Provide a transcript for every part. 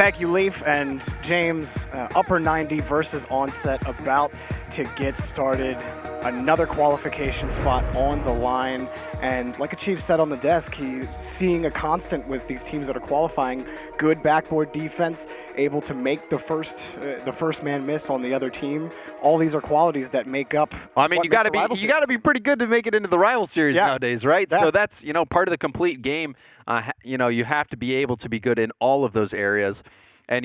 Thank you, Leaf and James. Upper 90 versus Onset about to get started. Another qualification spot on the line. And like Chief said on the desk, he's seeing a constant with these teams that are qualifying. Good backboard defense, able to make the first man miss on the other team. All these are qualities that make up. Well, I mean, you got to be pretty good to make it into the rival series nowadays, right? Yeah. So that's part of the complete game. You have to be able to be good in all of those areas, and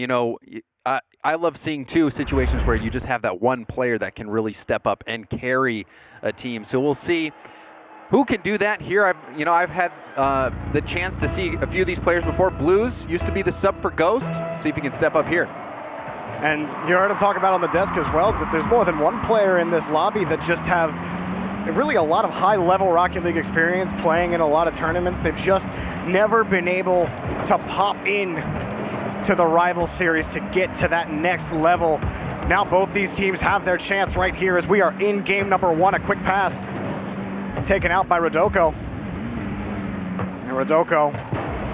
I love seeing, too, situations where you just have that one player that can really step up and carry a team. So we'll see who can do that here. I've had the chance to see a few of these players before. Blues used to be the sub for Ghost. See if he can step up here. And you heard him talk about on the desk as well that there's more than one player in this lobby that just have really a lot of high-level Rocket League experience playing in a lot of tournaments. They've just never been able to pop in to the rival series to get to that next level. Now both these teams have their chance right here as we are in game number 1. A quick pass taken out by Rodoko. And Rodoko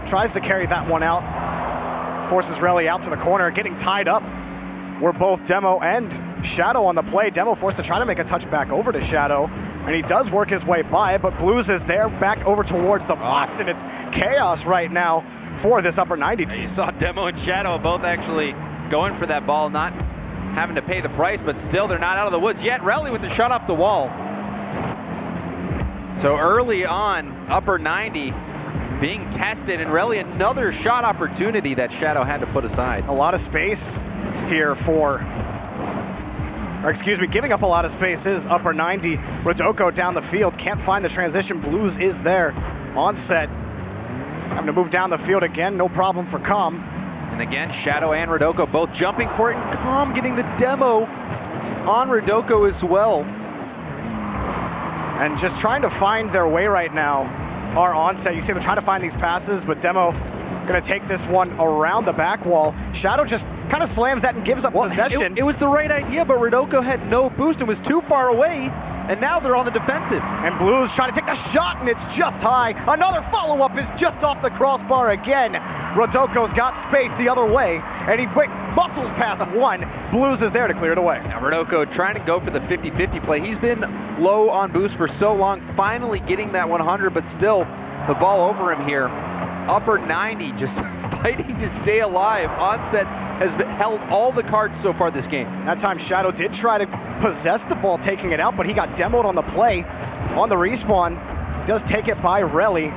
tries to carry that one out. Forces Relly out to the corner, getting tied up. We're both Demo and Shadow on the play. Demo forced to try to make a touch back over to Shadow, and he does work his way by, but Blues is there back over towards the box, and it's chaos right now for this upper 90 team. You saw Demo and Shadow both actually going for that ball, not having to pay the price, but still they're not out of the woods yet. Relly with the shot off the wall. So early on, upper 90 being tested, and Relly another shot opportunity that Shadow had to put aside. A lot of space here giving up a lot of space is upper 90. Rodoko down the field, can't find the transition. Blues is there. Onset having to move down the field again, no problem for Com. And again, Shadow and Rodoko both jumping for it, and Com getting the demo on Rodoko as well. And just trying to find their way right now are Onset. You see them trying to find these passes, but Demo gonna take this one around the back wall. Shadow just kind of slams that and gives up possession. It was the right idea, but Rodoko had no boost and was too far away, and now they're on the defensive. And Blues trying to take the shot, and it's just high. Another follow-up is just off the crossbar again. Rodoko's got space the other way, and he muscles past one. Blues is there to clear it away. Now Rodoko trying to go for the 50-50 play. He's been low on boost for so long, finally getting that 100, but still the ball over him here. Upper 90 just fighting to stay alive. Onset has held all the cards so far this game. That time Shadow did try to possess the ball, taking it out, but he got demoed on the play. On the respawn, he does take it by Relly,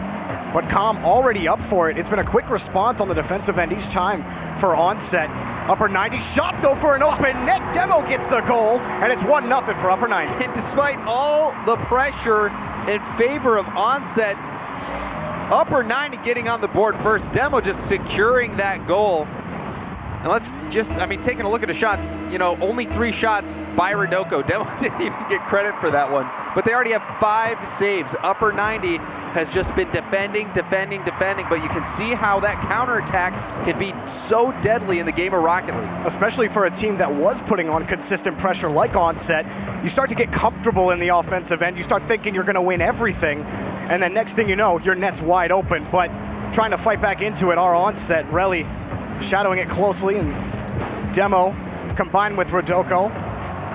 but Com already up for it. It's been a quick response on the defensive end each time for Onset. Upper 90 shot though for an open net. Demo gets the goal, and it's 1-0 for Upper 90. And despite all the pressure in favor of Onset, Upper 90 getting on the board first. Demo just securing that goal. And let's just, taking a look at the shots, only 3 shots by Rodoko. Demo didn't even get credit for that one. But they already have 5 saves. Upper 90 has just been defending, but you can see how that counterattack can be so deadly in the game of Rocket League. Especially for a team that was putting on consistent pressure like Onset. You start to get comfortable in the offensive end. You start thinking you're going to win everything. And then next thing you know, your net's wide open. But trying to fight back into it, our Onset, Relly shadowing it closely, and Demo combined with Rodoko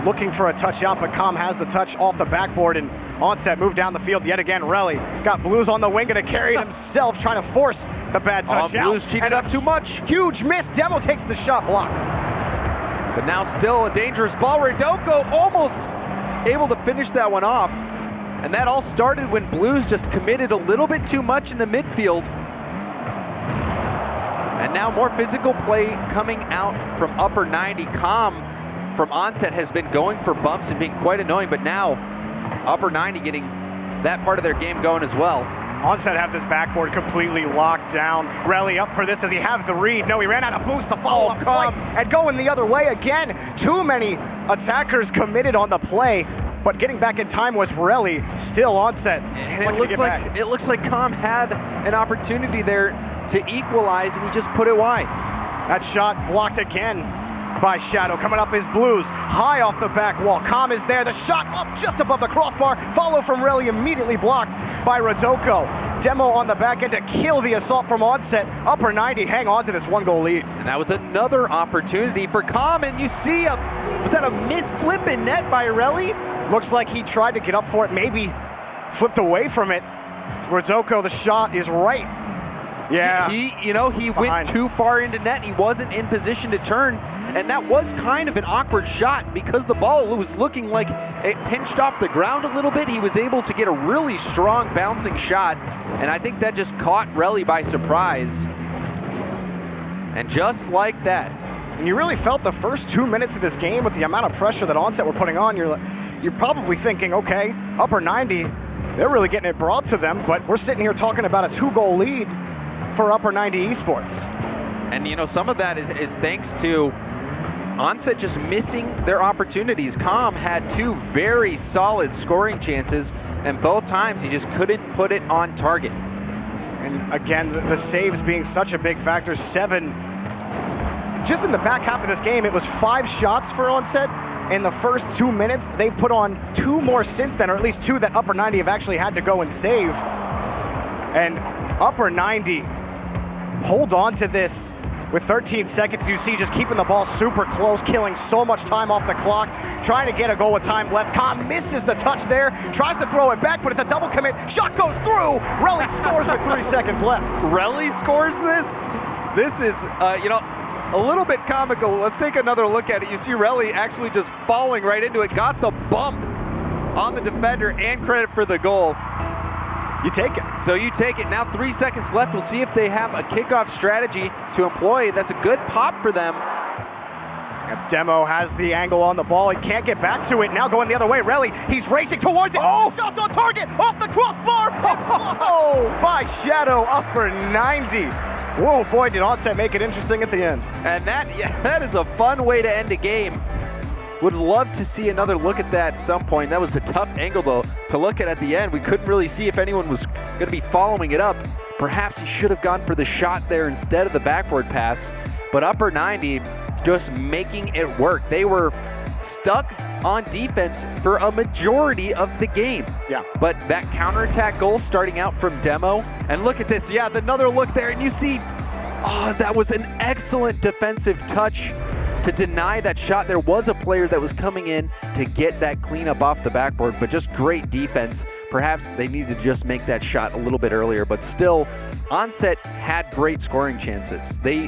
looking for a touch out, but Com has the touch off the backboard, and Onset moved down the field yet again. Relly got Blues on the wing, gonna carry it himself, trying to force the bad touch out. Blues cheated up too much. Huge miss. Demo takes the shot, blocked. But now still a dangerous ball. Rodoko almost able to finish that one off. And that all started when Blues just committed a little bit too much in the midfield. And now more physical play coming out from Upper 90. Com from Onset has been going for bumps and being quite annoying, but now Upper 90 getting that part of their game going as well. Onset have this backboard completely locked down. Relly up for this. Does he have the read? No, he ran out of boost. The follow-up play and going the other way again. Too many attackers committed on the play, but getting back in time was Relly. Still Onset. And it looks like Com had an opportunity there to equalize, and he just put it wide. That shot blocked again by Shadow. Coming up is Blues, high off the back wall. Com is there, the shot up just above the crossbar. Follow from Relly, immediately blocked by Rodoko. Demo on the back end to kill the assault from Onset. Upper 90 hang on to this 1-goal lead. And that was another opportunity for Com, and you see was that a missed flip in net by Relly? Looks like he tried to get up for it, maybe flipped away from it. Rodoko, the shot is right. Yeah. He went too far into net. He wasn't in position to turn, and that was kind of an awkward shot because the ball was looking like it pinched off the ground a little bit. He was able to get a really strong bouncing shot, and I think that just caught Relly by surprise. And just like that. And you really felt the first 2 minutes of this game with the amount of pressure that Onset were putting on. You're probably thinking, okay, Upper 90, they're really getting it brought to them, but we're sitting here talking about a 2-goal lead for Upper 90 Esports. And some of that is thanks to Onset just missing their opportunities. Com had 2 very solid scoring chances, and both times he just couldn't put it on target. And again, the saves being such a big factor. 7. Just in the back half of this game, it was 5 shots for Onset. In the first 2 minutes, they've put on 2 more since then, or at least 2 that Upper 90 have actually had to go and save. And Upper 90 hold on to this with 13 seconds. You see just keeping the ball super close, killing so much time off the clock, trying to get a goal with time left. Com misses the touch there, tries to throw it back, but it's a double commit. Shot goes through. Relly scores with 3 seconds left. Relly scores this? This is, a little bit comical. Let's take another look at it. You see Relly actually just falling right into it, got the bump on the defender and credit for the goal. You take it. So you take it. Now 3 seconds left. We'll see if they have a kickoff strategy to employ. That's a good pop for them. Demo has the angle on the ball. He can't get back to it. Now going the other way. Relly, he's racing towards it. Oh! Shot on target, off the crossbar. Oh! By Shadow, Upper 90. Whoa, boy, did Onset make it interesting at the end. And that is a fun way to end a game. Would love to see another look at that at some point. That was a tough angle, though, to look at the end. We couldn't really see if anyone was going to be following it up. Perhaps he should have gone for the shot there instead of the backward pass. But Upper 90 just making it work. They were stuck on defense for a majority of the game. Yeah. But that counterattack goal starting out from Demo. And look at this. Yeah, another look there. And you see, that was an excellent defensive touch to deny that shot. There was a player that was coming in to get that cleanup off the backboard, but just great defense. Perhaps they needed to just make that shot a little bit earlier, but still, Onset had great scoring chances. They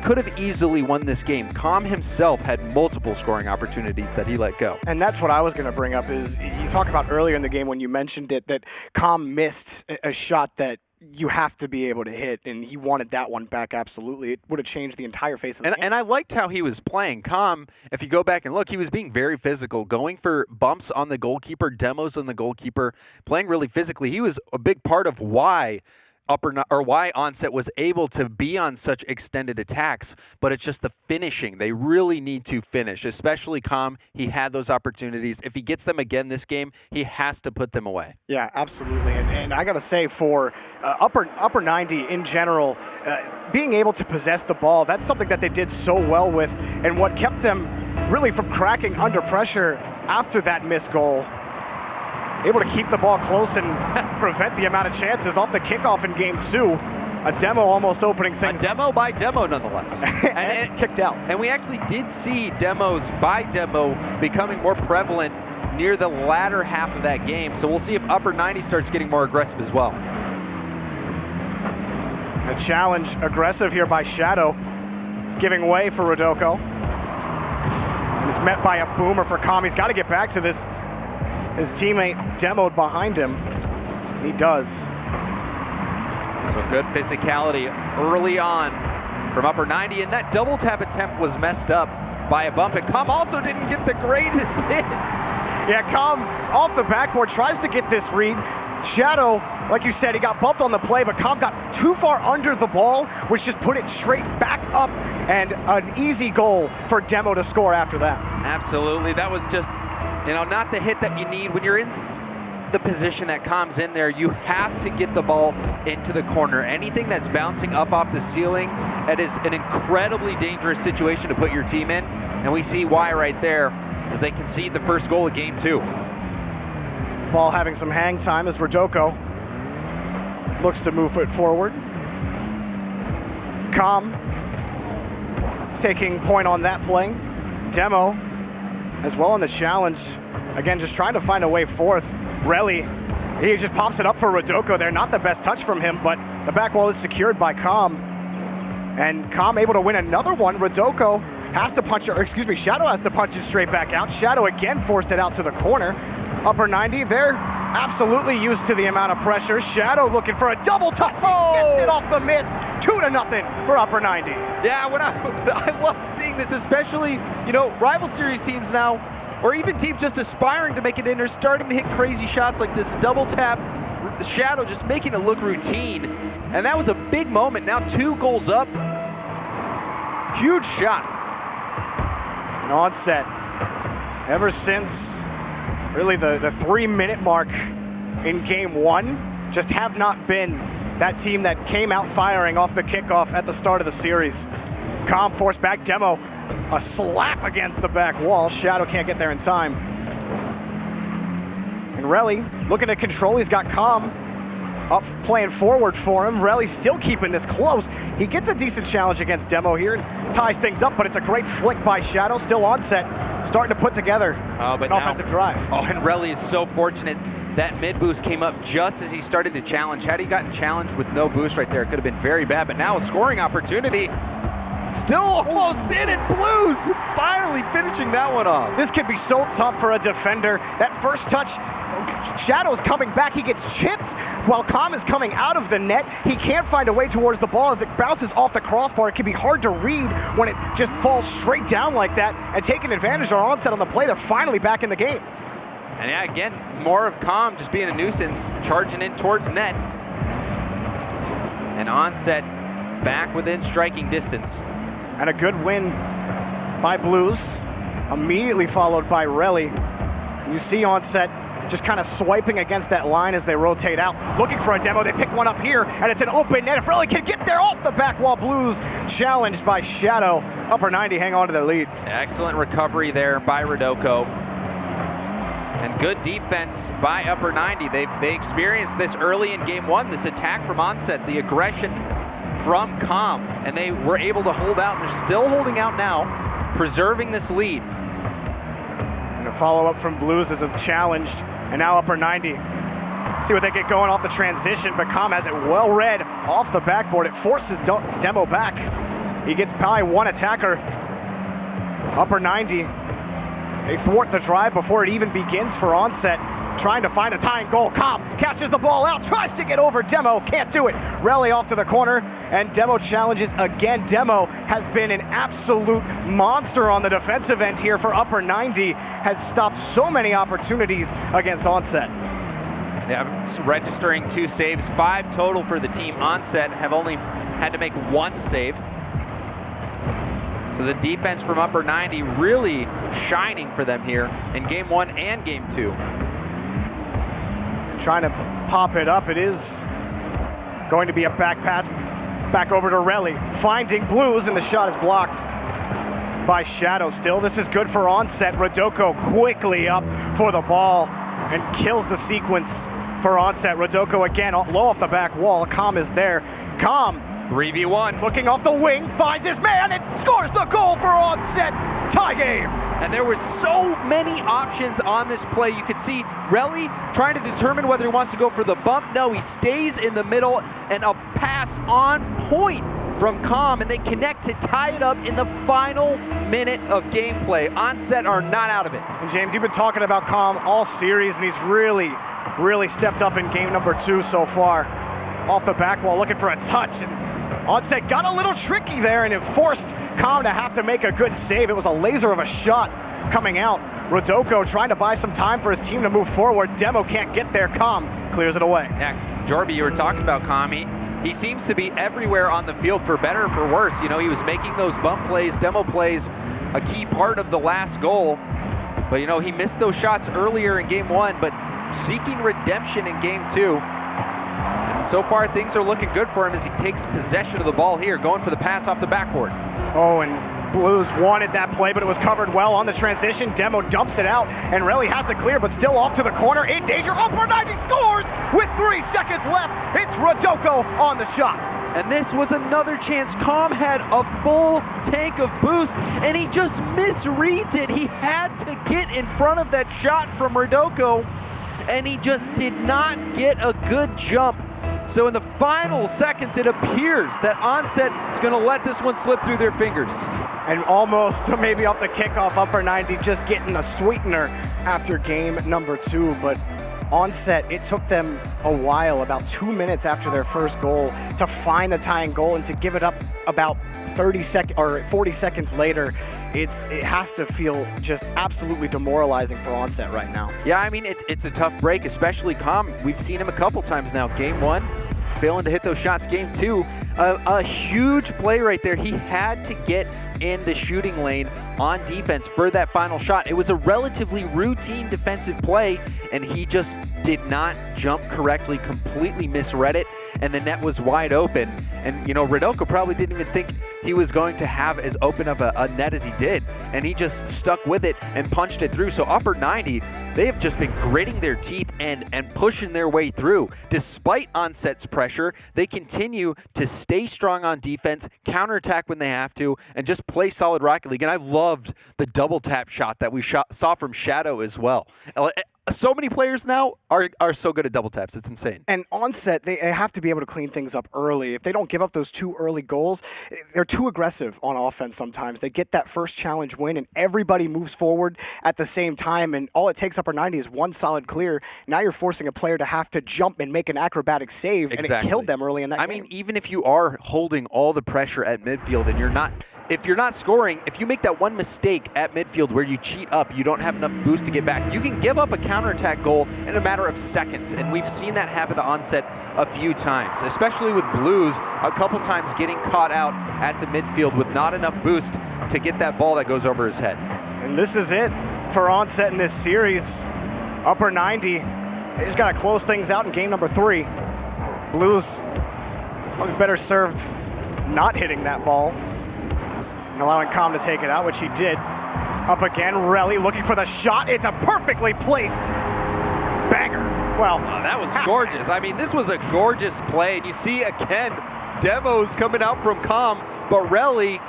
could have easily won this game. Com himself had multiple scoring opportunities that he let go. And that's what I was going to bring up is you talked about earlier in the game when you mentioned it that Com missed a shot that you have to be able to hit, and he wanted that one back absolutely. It would have changed the entire face of the game. And I liked how he was playing. Com, if you go back and look, he was being very physical, going for bumps on the goalkeeper, demos on the goalkeeper, playing really physically. He was a big part of why why Onset was able to be on such extended attacks, but it's just the finishing. They really need to finish, especially Com. He had those opportunities. If he gets them again this game, he has to put them away. Yeah, absolutely. And I got to say, for upper 90 in general, being able to possess the ball, that's something that they did so well with, and what kept them really from cracking under pressure after that missed goal. Able to keep the ball close and prevent the amount of chances off the kickoff in game 2. A Demo almost opening things. A Demo by Demo, nonetheless. and kicked out. And we actually did see Demos by Demo becoming more prevalent near the latter half of that game. So we'll see if Upper 90 starts getting more aggressive as well. The challenge aggressive here by Shadow, giving way for Rodoko. And is met by a boomer for Com. He's got to get back to this. His teammate demoed behind him. He does. So good physicality early on from Upper 90, and that double tap attempt was messed up by a bump, and Com also didn't get the greatest hit. Yeah, Com off the backboard, tries to get this read. Shadow, like you said, he got bumped on the play, but Com got too far under the ball, which just put it straight back up, and an easy goal for Demo to score after that. Absolutely, that was just, not the hit that you need. When you're in the position that Com's in there, you have to get the ball into the corner. Anything that's bouncing up off the ceiling, that is an incredibly dangerous situation to put your team in, and we see why right there, as they concede the first goal of game 2. Ball having some hang time as Rodoko looks to move it forward. Com taking point on that play. Demo as well in the challenge. Again, just trying to find a way forth. Relly, he just pops it up for Rodoko there. Not the best touch from him, but the back wall is secured by Com. And Com able to win another one. Rodoko has to punch, or excuse me, Shadow has to punch it straight back out. Shadow again forced it out to the corner. Upper 90, they're absolutely used to the amount of pressure. Shadow looking for a double touch. Oh! He gets it off the miss. 2-0 for Upper 90. Yeah, I love seeing this, especially, you know, rival series teams now, or even teams just aspiring to make it in, are starting to hit crazy shots like this. Double tap, Shadow just making it look routine. And that was a big moment. Now 2 goals up. Huge shot. And Onset, ever since really the 3-minute mark in game 1, just have not been that team that came out firing off the kickoff at the start of the series. Com forced back, Demo, a slap against the back wall. Shadow can't get there in time. And Relly looking to control, he's got Com up playing forward for him. Relly still keeping this close. He gets a decent challenge against Demo here, ties things up, but it's a great flick by Shadow. Still Onset, starting to put together an offensive drive. Oh, and Relly is so fortunate that mid boost came up just as he started to challenge. Had he gotten challenged with no boost right there, it could have been very bad, but now a scoring opportunity. Still almost in, and Blues finally finishing that one off. This could be so tough for a defender. That first touch, Shadow's coming back, he gets chipped while Com is coming out of the net. He can't find a way towards the ball as it bounces off the crossbar. It can be hard to read when it just falls straight down like that, and taking advantage of our Onset on the play. They're finally back in the game. And yeah, again, more of Com just being a nuisance, charging in towards net. And Onset back within striking distance. And a good win by Blues, immediately followed by Relly. You see Onset just kind of swiping against that line as they rotate out, looking for a Demo. They pick one up here, and it's an open net. If Relly can get there off the back wall, Blues challenged by Shadow. Upper 90 hang on to their lead. Excellent recovery there by Rodoko. And good defense by Upper 90. They experienced this early in game 1, this attack from Onset, the aggression from Com, and they were able to hold out, and they're still holding out now, preserving this lead. And a follow-up from Blues is challenged, and now Upper 90. See what they get going off the transition, but Com has it well read off the backboard. It forces Demo back. He gets by one attacker. Upper 90, they thwart the drive before it even begins for Onset. Trying to find a tying goal. Com catches the ball out, tries to get over Demo, can't do it. Relly off to the corner, and Demo challenges again. Demo has been an absolute monster on the defensive end here for Upper 90, has stopped so many opportunities against Onset. Yeah, registering 2 saves, 5 total for the team. Onset have only had to make 1 save. So the defense from Upper 90 really shining for them here in game 1 and game 2. Trying to pop it up. It is going to be a back pass back over to Relly. Finding Blues, and the shot is blocked by Shadow still. This is good for Onset. Rodoko quickly up for the ball and kills the sequence for Onset. Rodoko again low off the back wall. Com is there. Com 3v1. looking off the wing, finds his man, and scores the goal for Onset. Tie game. And there were so many options on this play. You could see Relly trying to determine whether he wants to go for the bump. No, he stays in the middle, and a pass on point from Com, and they connect to tie it up in the final minute of gameplay. Onset are not out of it. And James, you've been talking about Com all series, and he's really stepped up in game number 2 so far. Off the back wall, looking for a touch, and Onset got a little tricky there, and it forced Com to have to make a good save. It was a laser of a shot coming out. Rodoko trying to buy some time for his team to move forward. Demo can't get there. Com clears it away. Yeah, Jorby, you were talking about Com. He seems to be everywhere on the field, for better or for worse. You know, he was making those bump plays, demo plays, a key part of the last goal. But, you know, he missed those shots earlier in game 1, but seeking redemption in game 2. So far, things are looking good for him as he takes possession of the ball here, going for the pass off the backboard. Oh, and Blues wanted that play, but it was covered well on the transition. Demo dumps it out, and Relly has the clear, but still off to the corner. In danger. Upper 90 scores with 3 seconds left. It's Rodoko on the shot. And this was another chance. Com had a full tank of boost, and he just misreads it. He had to get in front of that shot from Rodoko, and he just did not get a good jump. So in the final seconds, it appears that Onset is going to let this one slip through their fingers. And almost maybe off the kickoff, upper 90, just getting a sweetener after game number 2. But Onset, it took them a while, about 2 minutes after their first goal, to find the tying goal and to give it up about 40 seconds later. It has to feel just absolutely demoralizing for Onset right now. Yeah, I mean, it's a tough break, especially Com. We've seen him a couple times now. Game 1, failing to hit those shots. Game 2, a huge play right there. He had to get in the shooting lane on defense for that final shot. It was a relatively routine defensive play, and he just did not jump correctly, completely misread it, and the net was wide open. And, you know, Rodoko probably didn't even think he was going to have as open of a net as he did, and he just stuck with it and punched it through. So upper 90, they have just been gritting their teeth and pushing their way through. Despite Onset's pressure, they continue to stay strong on defense, counterattack when they have to, and just play solid Rocket League. And I loved the double tap shot that we saw from Shadow as well. So many players now are so good at double taps. It's insane. And Onset, they have to be able to clean things up early. If they don't give up those 2 early goals, they're too aggressive on offense sometimes. They get that first challenge win, and everybody moves forward at the same time, and all it takes upper 90 is one solid clear. Now you're forcing a player to have to jump and make an acrobatic save, and it killed them early in that game. I mean, even if you are holding all the pressure at midfield and if you're not scoring, if you make that one mistake at midfield where you cheat up, you don't have enough boost to get back, you can give up a counterattack goal in a matter of seconds. And we've seen that happen to Onset a few times, especially with Blues, a couple times getting caught out at the midfield with not enough boost to get that ball that goes over his head. And this is it for Onset in this series. Upper 90, they just got to close things out in game number 3. Blues probably better served not hitting that ball and allowing Com to take it out, which he did. Up again, Relly looking for the shot. It's a perfectly placed banger. Well, that was gorgeous. I mean, this was a gorgeous play. And you see, again, demos coming out from Com, but Relly,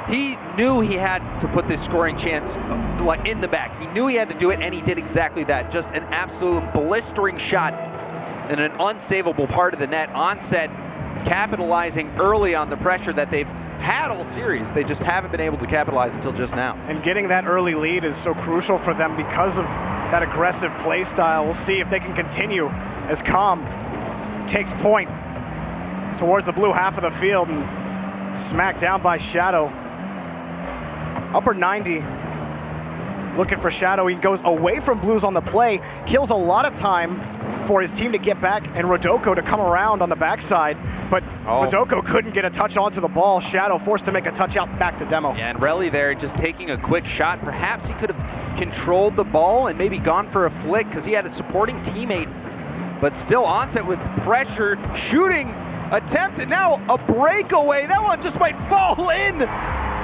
he knew he had to put this scoring chance like in the back. He knew he had to do it, and he did exactly that. Just an absolute blistering shot in an unsavable part of the net. Onset capitalizing early on the pressure that they've had all series. They just haven't been able to capitalize until just now. And getting that early lead is so crucial for them because of that aggressive play style. We'll see if they can continue as Com takes point towards the blue half of the field and smacked down by Shadow. Upper 90 looking for Shadow. He goes away from Blues on the play, kills a lot of time for his team to get back and Rodoko to come around on the backside. But Rodoko couldn't get a touch onto the ball. Shadow forced to make a touch out back to Demo. Yeah, and Relly there just taking a quick shot. Perhaps he could have controlled the ball and maybe gone for a flick because he had a supporting teammate. But still Onset with pressure, shooting attempt, and now a breakaway. That one just might fall in.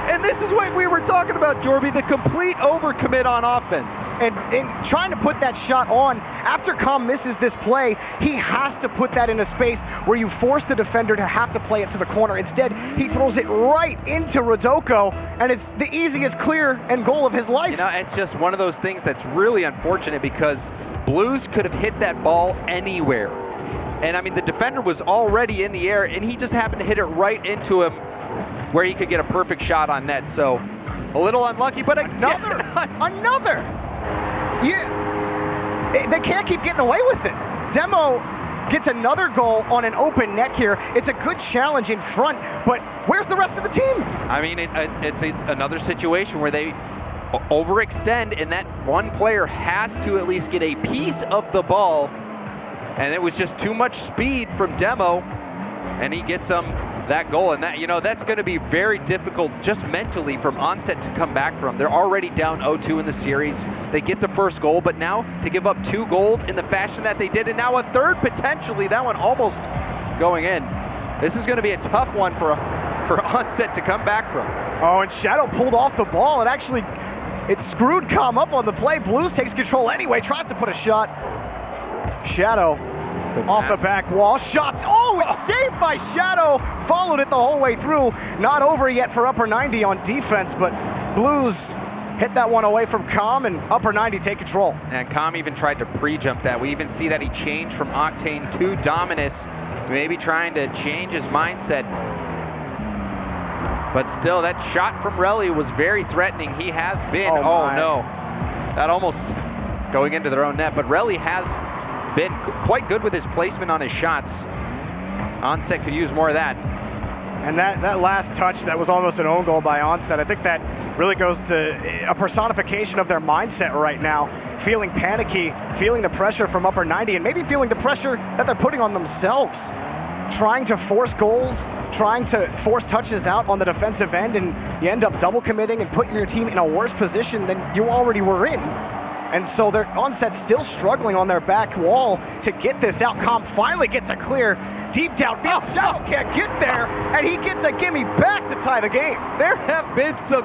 And this is what we were talking about, Jorby, the complete overcommit on offense. And trying to put that shot on, after Com misses this play, he has to put that in a space where you force the defender to have to play it to the corner. Instead, he throws it right into Rodoko, and it's the easiest clear and goal of his life. You know, it's just one of those things that's really unfortunate because Blues could have hit that ball anywhere. And I mean, the defender was already in the air, and he just happened to hit it right into him where he could get a perfect shot on net. So a little unlucky, but another. Yeah, they can't keep getting away with it. Demo gets another goal on an open net here. It's a good challenge in front, but where's the rest of the team? I mean, it's another situation where they overextend, and that one player has to at least get a piece of the ball, and it was just too much speed from Demo, and he gets that goal. And that, you know, that's going to be very difficult just mentally from Onset to come back from. They're already down 0-2 in the series. They get the first goal, but now to give up 2 goals in the fashion that they did, and now a third potentially, that one almost going in. This is going to be a tough one for for Onset to come back from. Oh, and Shadow pulled off the ball. It screwed Com up on the play. Blues takes control anyway, tries to put a shot. Shadow off the back wall. Shots. Oh, it's saved by Shadow. Followed it the whole way through. Not over yet for Upper 90 on defense, but Blues hit that one away from Com, and Upper 90 take control. And Com even tried to pre-jump that. We even see that he changed from Octane to Dominus, maybe trying to change his mindset. But still, that shot from Relly was very threatening. He has been, oh no, that almost going into their own net. But Relly has been quite good with his placement on his shots. Onset could use more of that. And that last touch, that was almost an own goal by Onset. I think that really goes to a personification of their mindset right now. Feeling panicky, feeling the pressure from Upper 90, and maybe feeling the pressure that they're putting on themselves. Trying to force goals, trying to force touches out on the defensive end, and you end up double committing and putting your team in a worse position than you already were in. And so their Onset's still struggling on their back wall to get this out. Com finally gets a clear deep downfield. Shadow can't get there, and he gets a gimme back to tie the game. There have been some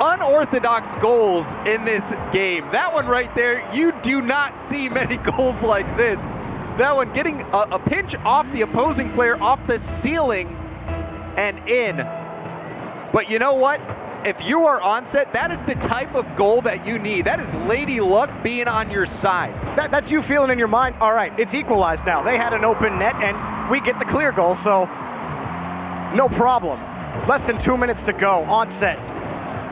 unorthodox goals in this game. That one right there, you do not see many goals like this. That one getting a pinch off the opposing player, off the ceiling and in. But you know what? If you are Onset, that is the type of goal that you need. That is Lady Luck being on your side. That's you feeling in your mind, all right, it's equalized now. They had an open net, and we get the clear goal, so no problem. Less than 2 minutes to go. Onset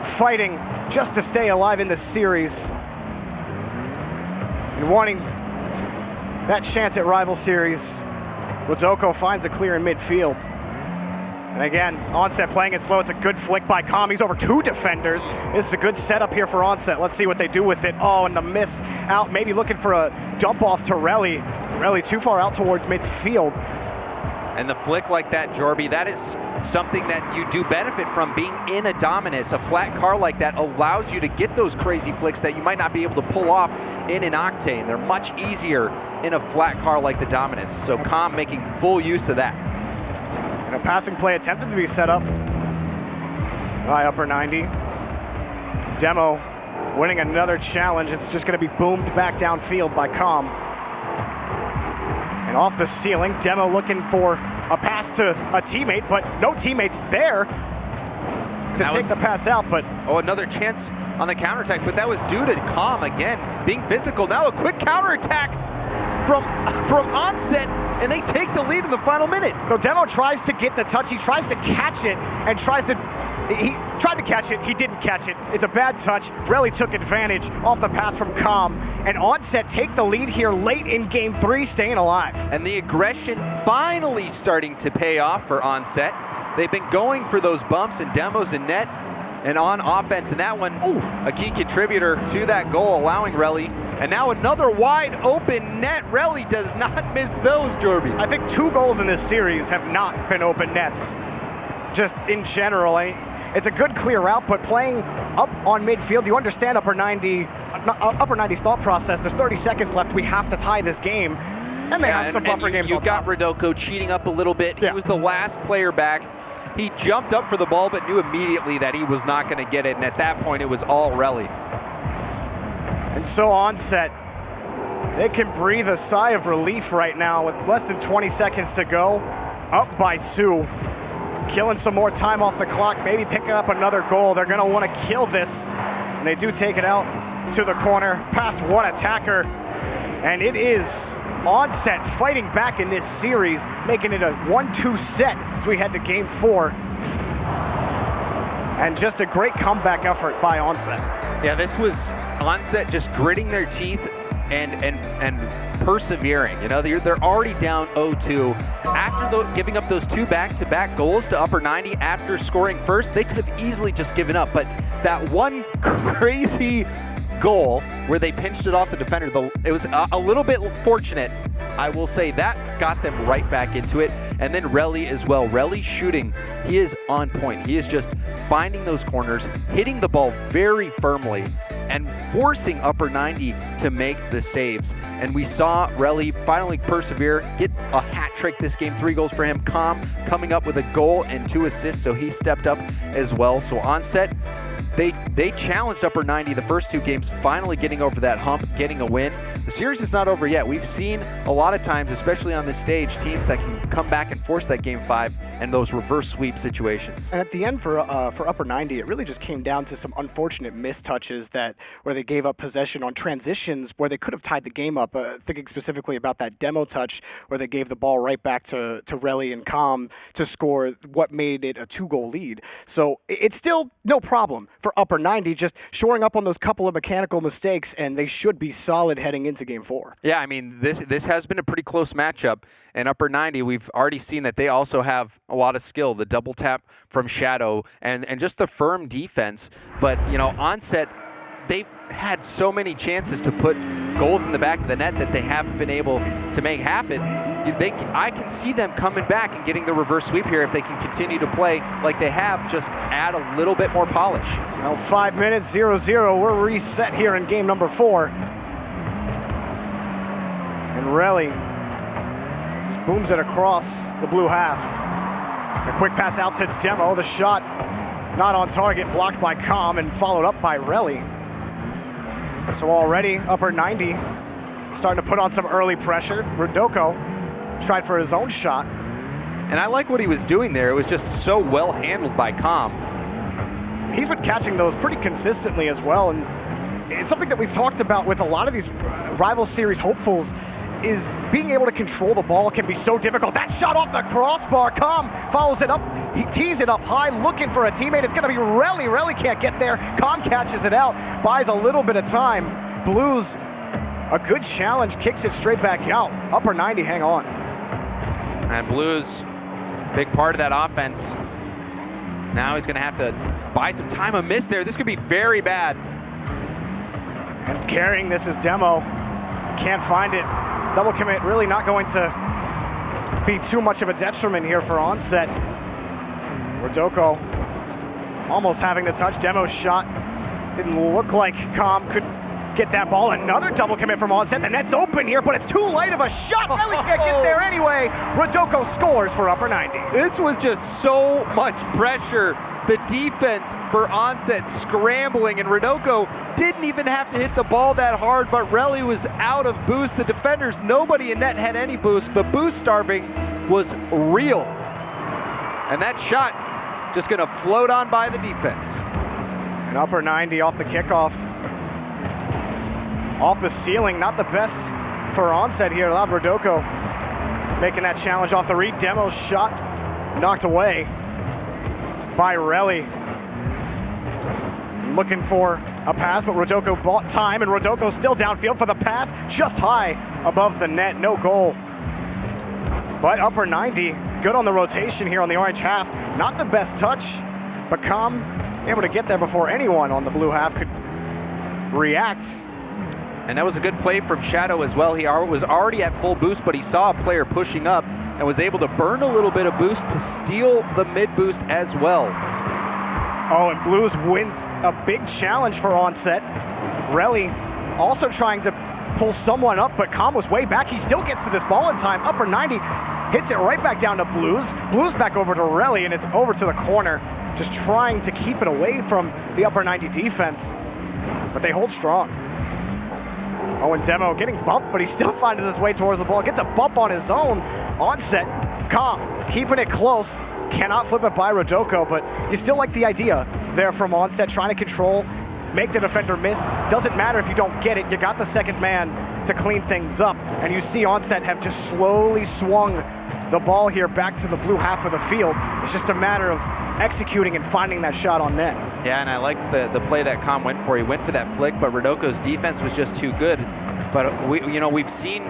fighting just to stay alive in this series and wanting that chance at rival series. Wadzoko finds a clear in midfield. And again, Onset playing it slow. It's a good flick by Com. He's over 2 defenders. This is a good setup here for Onset. Let's see what they do with it. Oh, and the miss out. Maybe looking for a dump off to Relly. Relly too far out towards midfield. And the flick like that, Jorby, that is something that you do benefit from being in a Dominus. A flat car like that allows you to get those crazy flicks that you might not be able to pull off in an Octane. They're much easier in a flat car like the Dominus. So Com making full use of that. And a passing play attempted to be set up by Upper 90. Demo winning another challenge. It's just going to be boomed back downfield by Com. And off the ceiling, Demo looking for a pass to a teammate, but no teammates there to take the pass out. But oh, another chance on the counterattack, but that was due to Com again being physical. Now a quick counterattack from Onset, and they take the lead in the final minute. So Demo tries to get the touch. He tries to catch it and he tried to catch it. He didn't catch it. It's a bad touch. Relly took advantage off the pass from Com. And Onset take the lead here late in game 3, staying alive. And the aggression finally starting to pay off for Onset. They've been going for those bumps and demos in net and on offense. And that one, a key contributor to that goal, allowing Relly. And now another wide open net. Relly does not miss those, Jorby. I think 2 goals in this series have not been open nets. Just in general, it's a good clear route, but playing up on midfield, you understand Upper 90's thought process. There's 30 seconds left. We have to tie this game. And they have some buffer games. You got Rodoko cheating up a little bit. He was the last player back. He jumped up for the ball, but knew immediately that he was not going to get it. And at that point, it was all Relly. And so Onset, they can breathe a sigh of relief right now with less than 20 seconds to go. Up by 2. Killing some more time off the clock, maybe picking up another goal. They're gonna wanna kill this. And they do take it out to the corner, past one attacker. And it is Onset fighting back in this series, making it a 1-2 set as we head to game 4. And just a great comeback effort by Onset. Yeah, this was Onset just gritting their teeth and persevering. You know, they're already down 0-2. After giving up those 2 back-to-back goals to Upper 90 after scoring first, they could have easily just given up. But that one crazy goal where they pinched it off the defender, it was a little bit fortunate. I will say that got them right back into it. And then Relly as well. Relly shooting, he is on point. He is just finding those corners, hitting the ball very firmly, and forcing Upper 90 to make the saves. And we saw Relly finally persevere, get a hat trick this game, 3 goals for him. Calm coming up with a goal and 2 assists, so he stepped up as well. So Onset, they challenged Upper 90 the first 2 games, finally getting over that hump, getting a win. The series is not over yet. We've seen a lot of times, especially on this stage, teams that can come back and force that game 5 and those reverse sweep situations. And at the end for Upper 90, it really just came down to some unfortunate mistouches where they gave up possession on transitions where they could have tied the game up. Thinking specifically about that demo touch where they gave the ball right back to Relly and Calm to score what made it a 2-goal lead. So it's still no problem for Upper 90, just shoring up on those couple of mechanical mistakes, and they should be solid heading into Game 4. Yeah, I mean, this has been a pretty close matchup. And Upper 90, we've already seen that they also have a lot of skill, the double tap from Shadow, and just the firm defense. But, you know, Onset, they've had so many chances to put goals in the back of the net that they haven't been able to make happen. I can see them coming back and getting the reverse sweep here if they can continue to play like they have, just add a little bit more polish. Well, 5 minutes, 0-0. We're reset here in game number 4. And Relly just booms it across the blue half. A quick pass out to Demo. The shot not on target, blocked by Calm and followed up by Relly. So already Upper 90 starting to put on some early pressure. Rodoko tried for his own shot. And I like what he was doing there. It was just so well handled by Calm. He's been catching those pretty consistently as well. And it's something that we've talked about with a lot of these rival series hopefuls, is being able to control the ball can be so difficult. That shot off the crossbar. Calm follows it up. He tees it up high, looking for a teammate. It's going to be Relly. Relly can't get there. Calm catches it out, buys a little bit of time. Blues, a good challenge, kicks it straight back out. Upper 90, hang on. And Blues, big part of that offense. Now he's going to have to buy some time. A miss there. This could be very bad. And carrying this is Demo. Can't find it. Double commit really not going to be too much of a detriment here for Onset. Rodoko almost having the touch. Demo's shot didn't look like Calm could get that ball. Another double commit from Onset. The net's open here, but it's too late of a shot. Really can't get there anyway. Rodoko scores for Upper 90. This was just so much pressure. The defense for Onset scrambling, and Rodoko didn't even have to hit the ball that hard, but Relly was out of boost. The defenders, nobody in net had any boost. The boost starving was real. And that shot just gonna float on by the defense. And Upper 90 off the kickoff. Off the ceiling, not the best for Onset here. Allowed Rodoko making that challenge off the read. Demo's shot knocked away by Relly. Looking for a pass, but Rodoko bought time, and Rodoko still downfield for the pass, just high above the net, no goal. But Upper 90, good on the rotation here on the orange half. Not the best touch, but Calm able to get there before anyone on the blue half could react. And that was a good play from Shadow as well. He was already at full boost, but he saw a player pushing up and was able to burn a little bit of boost to steal the mid boost as well. Oh, and Blues wins a big challenge for Onset. Relly also trying to pull someone up, but Calm was way back. He still gets to this ball in time. Upper 90 hits it right back down to Blues. Blues back over to Relly, and it's over to the corner, just trying to keep it away from the Upper 90 defense, but they hold strong. Oh, and Demo getting bumped, but he still finds his way towards the ball. Gets a bump on his own. Onset, Calm, keeping it close. Cannot flip it by Rodoko, but you still like the idea there from Onset, trying to control, make the defender miss. Doesn't matter if you don't get it. You got the second man to clean things up. And you see Onset have just slowly swung the ball here back to the blue half of the field. It's just a matter of executing and finding that shot on net. Yeah, and I liked the play that Calm went for. He went for that flick, but Rodoko's defense was just too good. But we've seen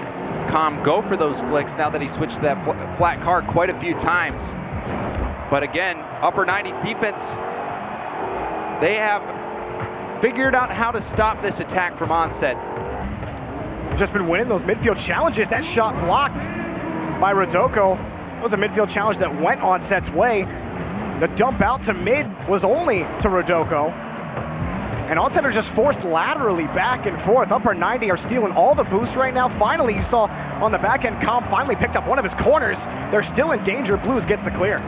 Calm go for those flicks now that he switched to that flat card quite a few times. But again, Upper 90's defense, they have figured out how to stop this attack from Onset. Just been winning those midfield challenges. That shot blocked by Rodoko. It was a midfield challenge that went Onset's way. The dump out to mid was only to Rodoko. And Onset are just forced laterally back and forth. Upper 90 are stealing all the boosts right now. Finally, you saw on the back end, Com finally picked up one of his corners. They're still in danger. Blues gets the clear.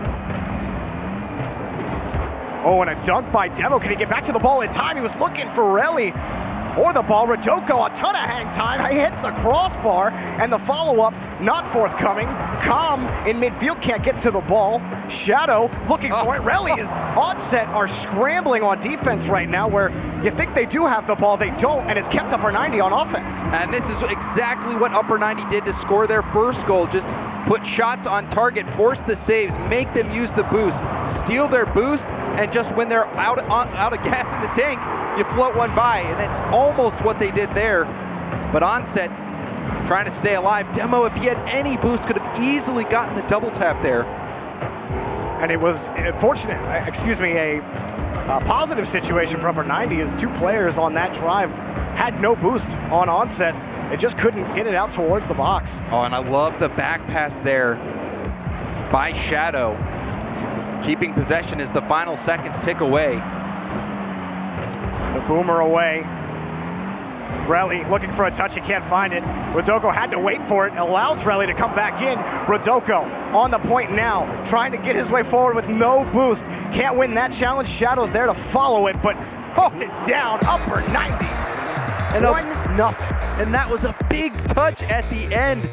Oh, and a dunk by Demo. Can he get back to the ball in time? He was looking for Relly or the ball. Rodoko, a ton of hang time. He hits the crossbar, and the follow-up not forthcoming. Com in midfield can't get to the ball. Shadow looking for it. Relly is Onset are scrambling on defense right now, where you think they do have the ball, they don't, and it's kept Upper 90 on offense. And this is exactly what Upper 90 did to score their first goal. Just put shots on target, force the saves, make them use the boost, steal their boost, and just when they're out of gas in the tank, you float one by, and that's almost what they did there. But Onset trying to stay alive. Demo, if he had any boost, could have easily gotten the double tap there. And it was fortunate, a positive situation for Upper 90 as two players on that drive had no boost on Onset. They just couldn't get it out towards the box. Oh, and I love the back pass there by Shadow. Keeping possession as the final seconds tick away. The boomer away. Relly looking for a touch, he can't find it. Rodoko had to wait for it, allows Relly to come back in. Rodoko on the point now, trying to get his way forward with no boost. Can't win that challenge. Shadow's there to follow it, but it's down. Upper 90. And 1-0. And that was a big touch at the end.